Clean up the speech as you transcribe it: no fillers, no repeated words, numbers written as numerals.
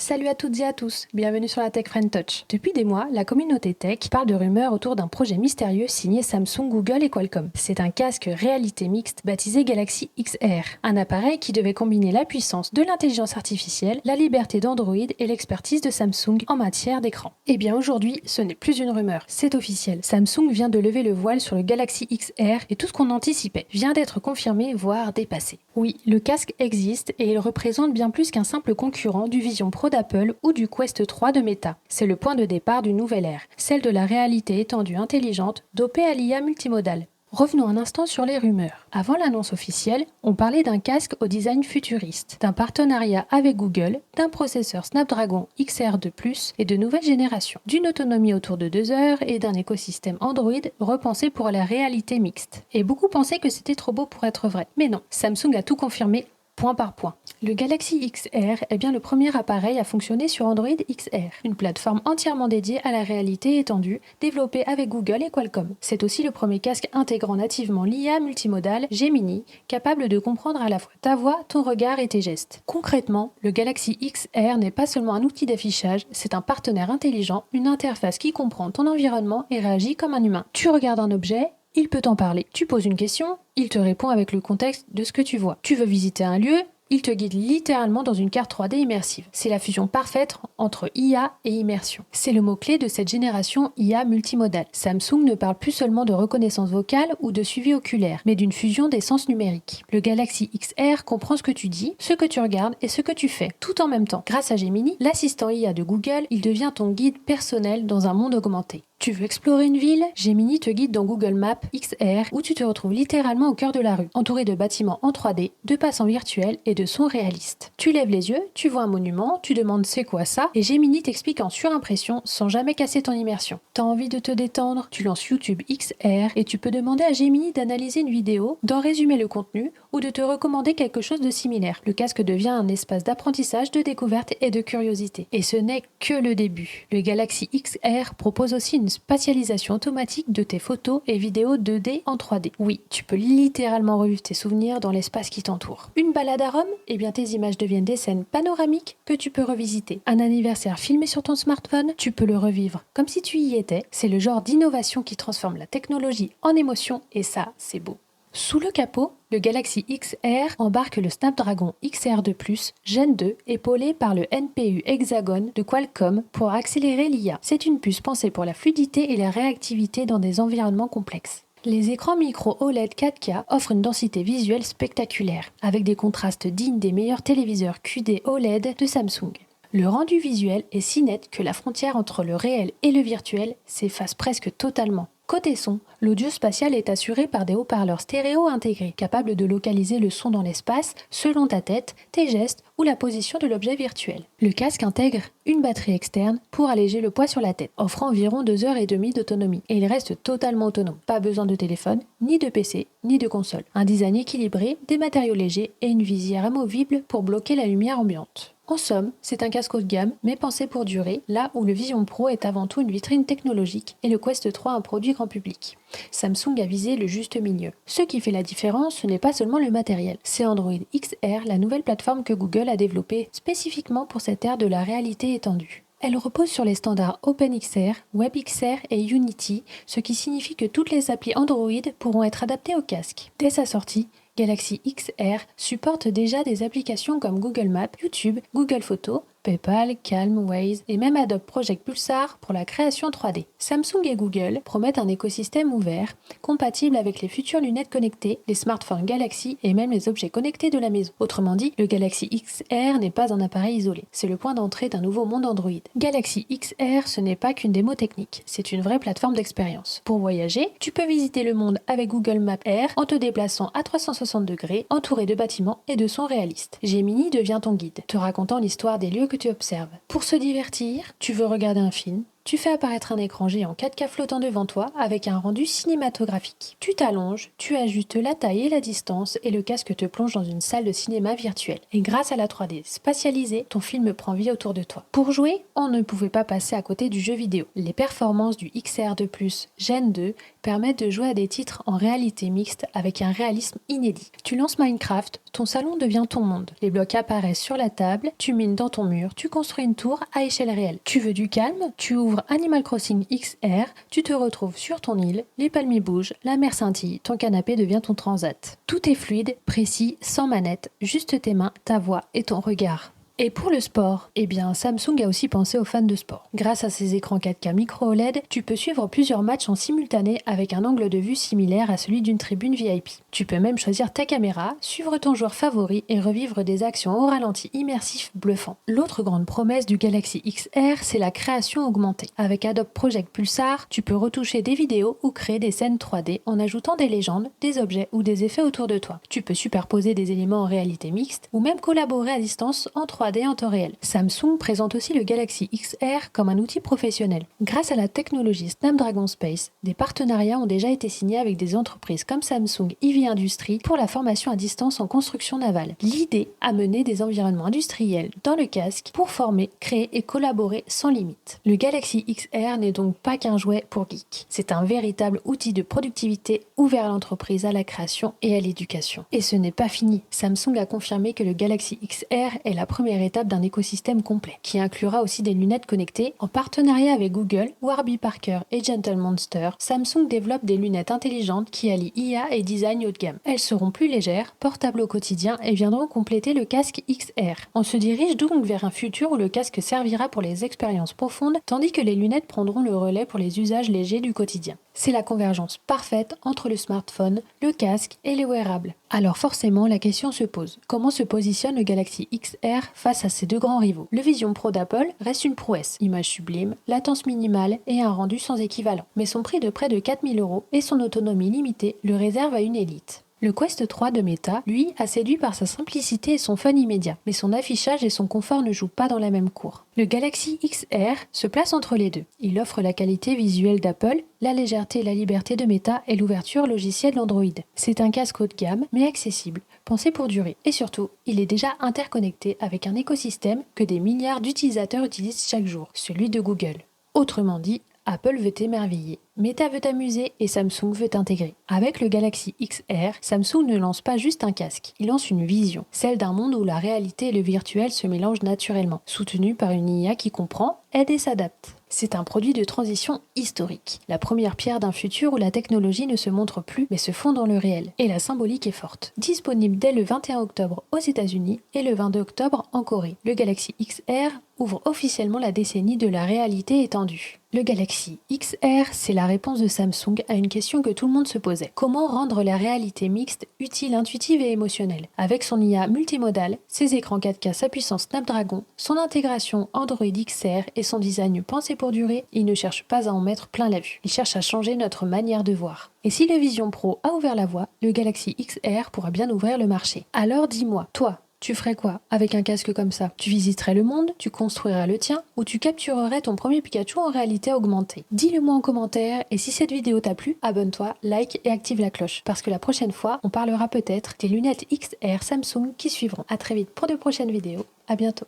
Salut à toutes et à tous, bienvenue sur la Tech Friend Touch. Depuis des mois, la communauté tech parle de rumeurs autour d'un projet mystérieux signé Samsung, Google et Qualcomm. C'est un casque réalité mixte baptisé Galaxy XR, un appareil qui devait combiner la puissance de l'intelligence artificielle, la liberté d'Android et l'expertise de Samsung en matière d'écran. Eh bien aujourd'hui, ce n'est plus une rumeur, c'est officiel. Samsung vient de lever le voile sur le Galaxy XR et tout ce qu'on anticipait vient d'être confirmé, voire dépassé. Oui, le casque existe et il représente bien plus qu'un simple concurrent du Vision Pro d'Apple ou du Quest 3 de Meta. C'est le point de départ d'une nouvelle ère, celle de la réalité étendue intelligente dopée à l'IA multimodale. Revenons un instant sur les rumeurs. Avant l'annonce officielle, on parlait d'un casque au design futuriste, d'un partenariat avec Google, d'un processeur Snapdragon XR2+, et de nouvelles générations, d'une autonomie autour de 2 heures et d'un écosystème Android repensé pour la réalité mixte. Et beaucoup pensaient que c'était trop beau pour être vrai. Mais non, Samsung a tout confirmé point par point. Le Galaxy XR est bien le premier appareil à fonctionner sur Android XR, une plateforme entièrement dédiée à la réalité étendue, développée avec Google et Qualcomm. C'est aussi le premier casque intégrant nativement l'IA multimodale Gemini, capable de comprendre à la fois ta voix, ton regard et tes gestes. Concrètement, le Galaxy XR n'est pas seulement un outil d'affichage, c'est un partenaire intelligent, une interface qui comprend ton environnement et réagit comme un humain. Tu regardes un objet, il peut t'en parler. Tu poses une question, il te répond avec le contexte de ce que tu vois. Tu veux visiter un lieu, il te guide littéralement dans une carte 3D immersive. C'est la fusion parfaite entre IA et immersion. C'est le mot-clé de cette génération IA multimodale. Samsung ne parle plus seulement de reconnaissance vocale ou de suivi oculaire, mais d'une fusion des sens numériques. Le Galaxy XR comprend ce que tu dis, ce que tu regardes et ce que tu fais, tout en même temps. Grâce à Gemini, l'assistant IA de Google, il devient ton guide personnel dans un monde augmenté. Tu veux explorer une ville? Gemini te guide dans Google Maps XR où tu te retrouves littéralement au cœur de la rue, entouré de bâtiments en 3D, de passants virtuels et de sons réalistes. Tu lèves les yeux, tu vois un monument, tu demandes c'est quoi ça et Gemini t'explique en surimpression sans jamais casser ton immersion. T'as envie de te détendre? Tu lances YouTube XR et tu peux demander à Gemini d'analyser une vidéo, d'en résumer le contenu ou de te recommander quelque chose de similaire. Le casque devient un espace d'apprentissage, de découverte et de curiosité. Et ce n'est que le début. Le Galaxy XR propose aussi une spatialisation automatique de tes photos et vidéos 2D en 3D. Oui, tu peux littéralement revivre tes souvenirs dans l'espace qui t'entoure. Une balade à Rome? Eh bien tes images deviennent des scènes panoramiques que tu peux revisiter. Un anniversaire filmé sur ton smartphone? Tu peux le revivre comme si tu y étais. C'est le genre d'innovation qui transforme la technologie en émotion et ça, c'est beau. Sous le capot, le Galaxy XR embarque le Snapdragon XR2+, Gen 2, épaulé par le NPU Hexagon de Qualcomm pour accélérer l'IA. C'est une puce pensée pour la fluidité et la réactivité dans des environnements complexes. Les écrans micro OLED 4K offrent une densité visuelle spectaculaire, avec des contrastes dignes des meilleurs téléviseurs QD OLED de Samsung. Le rendu visuel est si net que la frontière entre le réel et le virtuel s'efface presque totalement. Côté son, l'audio spatial est assuré par des haut-parleurs stéréo intégrés, capables de localiser le son dans l'espace selon ta tête, tes gestes ou la position de l'objet virtuel. Le casque intègre une batterie externe pour alléger le poids sur la tête, offrant environ 2 heures et demie d'autonomie. Et il reste totalement autonome. Pas besoin de téléphone, ni de PC, ni de console. Un design équilibré, des matériaux légers et une visière amovible pour bloquer la lumière ambiante. En somme, c'est un casque haut de gamme, mais pensé pour durer, là où le Vision Pro est avant tout une vitrine technologique et le Quest 3 un produit grand public. Samsung a visé le juste milieu. Ce qui fait la différence, ce n'est pas seulement le matériel, c'est Android XR, la nouvelle plateforme que Google a développée spécifiquement pour cette ère de la réalité étendue. Elle repose sur les standards OpenXR, WebXR et Unity, ce qui signifie que toutes les applis Android pourront être adaptées au casque. Dès sa sortie, Galaxy XR supporte déjà des applications comme Google Maps, YouTube, Google Photos, PayPal, Calm, Waze et même Adobe Project Pulsar pour la création 3D. Samsung et Google promettent un écosystème ouvert, compatible avec les futures lunettes connectées, les smartphones Galaxy et même les objets connectés de la maison. Autrement dit, le Galaxy XR n'est pas un appareil isolé, c'est le point d'entrée d'un nouveau monde Android. Galaxy XR, ce n'est pas qu'une démo technique, c'est une vraie plateforme d'expérience. Pour voyager, tu peux visiter le monde avec Google Maps Air en te déplaçant à 360 degrés, entouré de bâtiments et de sons réalistes. Gemini devient ton guide, te racontant l'histoire des lieux que tu observes. Pour se divertir, tu veux regarder un film, tu fais apparaître un écran géant 4K flottant devant toi avec un rendu cinématographique. Tu t'allonges, tu ajustes la taille et la distance et le casque te plonge dans une salle de cinéma virtuelle. Et grâce à la 3D spatialisée, ton film prend vie autour de toi. Pour jouer, on ne pouvait pas passer à côté du jeu vidéo. Les performances du XR2+, Gen 2 permet de jouer à des titres en réalité mixte avec un réalisme inédit. Tu lances Minecraft, ton salon devient ton monde. Les blocs apparaissent sur la table, tu mines dans ton mur, tu construis une tour à échelle réelle. Tu veux du calme, tu ouvres Animal Crossing XR, tu te retrouves sur ton île, les palmiers bougent, la mer scintille, ton canapé devient ton transat. Tout est fluide, précis, sans manette, juste tes mains, ta voix et ton regard. Et pour le sport, eh bien Samsung a aussi pensé aux fans de sport. Grâce à ses écrans 4K micro OLED, tu peux suivre plusieurs matchs en simultané avec un angle de vue similaire à celui d'une tribune VIP. Tu peux même choisir ta caméra, suivre ton joueur favori et revivre des actions au ralenti immersif bluffant. L'autre grande promesse du Galaxy XR, c'est la création augmentée. Avec Adobe Project Pulsar, tu peux retoucher des vidéos ou créer des scènes 3D en ajoutant des légendes, des objets ou des effets autour de toi. Tu peux superposer des éléments en réalité mixte ou même collaborer à distance en 3D en temps réel. Samsung présente aussi le Galaxy XR comme un outil professionnel. Grâce à la technologie Snapdragon Space, des partenariats ont déjà été signés avec des entreprises comme Samsung Heavy Industries pour la formation à distance en construction navale. L'idée, amener des environnements industriels dans le casque pour former, créer et collaborer sans limite. Le Galaxy XR n'est donc pas qu'un jouet pour geeks. C'est un véritable outil de productivité ouvert à l'entreprise, à la création et à l'éducation. Et ce n'est pas fini. Samsung a confirmé que le Galaxy XR est la première étape d'un écosystème complet, qui inclura aussi des lunettes connectées. En partenariat avec Google, Warby Parker et Gentle Monster, Samsung développe des lunettes intelligentes qui allient IA et design haut de gamme. Elles seront plus légères, portables au quotidien et viendront compléter le casque XR. On se dirige donc vers un futur où le casque servira pour les expériences profondes, tandis que les lunettes prendront le relais pour les usages légers du quotidien. C'est la convergence parfaite entre le smartphone, le casque et les wearables. Alors forcément, la question se pose. Comment se positionne le Galaxy XR face à ces deux grands rivaux? Le Vision Pro d'Apple reste une prouesse. Image sublime, latence minimale et un rendu sans équivalent. Mais son prix de près de 4000 € et son autonomie limitée le réservent à une élite. Le Quest 3 de Meta, lui, a séduit par sa simplicité et son fun immédiat, mais son affichage et son confort ne jouent pas dans la même cour. Le Galaxy XR se place entre les deux. Il offre la qualité visuelle d'Apple, la légèreté et la liberté de Meta et l'ouverture logicielle d'Android. C'est un casque haut de gamme, mais accessible, pensé pour durer. Et surtout, il est déjà interconnecté avec un écosystème que des milliards d'utilisateurs utilisent chaque jour, celui de Google. Autrement dit, Apple veut émerveiller, Meta veut amuser et Samsung veut intégrer. Avec le Galaxy XR, Samsung ne lance pas juste un casque, il lance une vision, celle d'un monde où la réalité et le virtuel se mélangent naturellement, soutenu par une IA qui comprend, aide et s'adapte. C'est un produit de transition historique, la première pierre d'un futur où la technologie ne se montre plus mais se fond dans le réel. Et la symbolique est forte. Disponible dès le 21 octobre aux États-Unis et le 22 octobre en Corée, le Galaxy XR ouvre officiellement la décennie de la réalité étendue. Le Galaxy XR, c'est la réponse de Samsung à une question que tout le monde se posait. Comment rendre la réalité mixte utile, intuitive et émotionnelle? Avec son IA multimodale, ses écrans 4K, sa puissance Snapdragon, son intégration Android XR et son design pensé pour durer, il ne cherche pas à en mettre plein la vue. Il cherche à changer notre manière de voir. Et si le Vision Pro a ouvert la voie, le Galaxy XR pourra bien ouvrir le marché. Alors dis-moi, toi, tu ferais quoi avec un casque comme ça? Tu visiterais le monde, tu construirais le tien ou tu capturerais ton premier Pikachu en réalité augmentée? Dis-le moi en commentaire et si cette vidéo t'a plu, abonne-toi, like et active la cloche parce que la prochaine fois, on parlera peut-être des lunettes XR Samsung qui suivront. À très vite pour de prochaines vidéos, à bientôt.